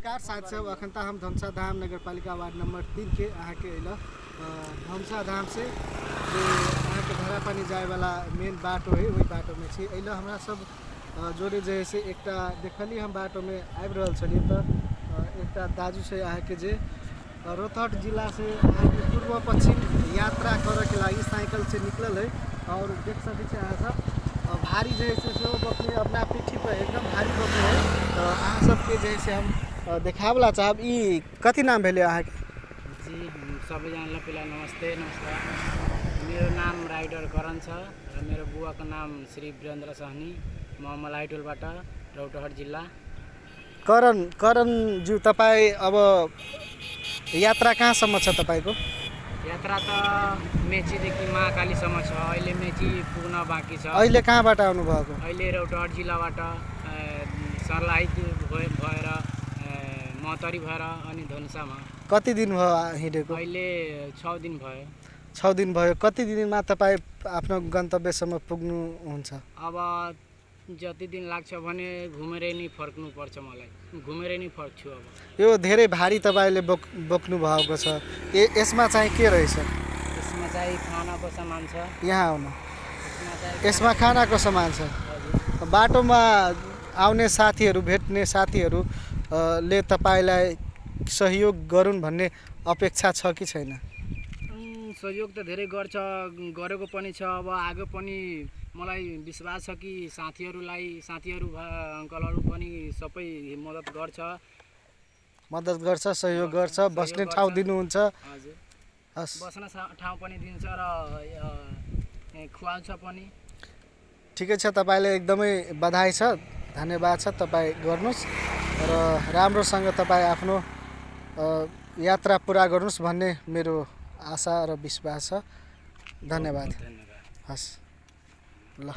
नमस्कार साथी सब अखन त हम धनुषा धाम नगरपालिका वार्ड नंबर 3 के अहाँ के अल धनुषा धाम से जो अहाँ के धरापानी जाए वाला मेन बाटो है वही बाटो में छी। अल हमरा सब जोड़े जे से एकटा देखली हम बाटो में आबि रहल छलिए त एकटा दाजू से अहाँ के जे रोहतक जिला से अहाँ के पूर्व पश्चिम यात्रा करे के लागि साइकिल से निकलल है और देख सकै छी अहाँ सब भारी जो है से बकने अपना पीठी पर एकदम भारी बकने है। तो अहाँ सबके जैसे हम देखावला चाहब ई कथी नाम भेले अहाँ के? जी सबैजनालाई पहिला नमस्ते नमस्कार। मेरो नाम राइडर करण छ र मेरो बुवाको नाम श्री वीरेन्द्र सहनी, म मलाइटोलबाट रौतहट जिल्ला। करण ज्यू तपाई अब यात्रा कहाँसम्म छ तपाईको? यात्रा त मेचीदेखि महाकालीसम्म छ। अहिले मेची पुग्न बाँकी छ। अहिले कहाँबाट आउनु भएको? अहिले रौतहट जिल्लाबाट सर्लाही भएर महतरी भएर अनि धनुषामा। कति दिन भयो हिँडेको? अहिले 6 दिन भयो। 6 दिन भयो। कति दिनमा तपाई आफ्नो गन्तव्यसम्म पुग्नुहुन्छ? अब जति दिन लाग्छ भने घुमेरै नै फर्कनु पर्छ। मलाई घुमेरै नै फर्क्छु। अब यो धेरै भारी तपाईले बोक्नु भएको छ। यसमा चाहिँ के रहेछ? यसमा चाहिँ खानाको सामान छ। यहाँ आउनु। यसमा खानाको सामान छ। बाटोमा आउने साथीहरू भेट्ने साथीहरू ले तपाईलाई सहयोग गरून् भन्ने अपेक्षा छ कि छैन? सहयोग त धेरै गरेको पनि छ। अब आगे पनि मलाई विश्वास छ कि साथीहरू अङ्कलहरू पनि सबै मद्दत गर्छ, सहयोग गर्छ, बस्ने ठाउँ दिनुहुन्छ। हजुर, बस्न ठाउँ पनि दिन्छ र खुवाउँछ पनि। ठिकै छ, तपाईलाई एकदमै बधाई छ, धन्यवाद छ। तपाईँ गर्नुस् र राम्रोसँग तपाईँ आफ्नो यात्रा पुरा गर्नुस् भन्ने मेरो आशा र विश्वास छ। धन्यवाद। हस् ल।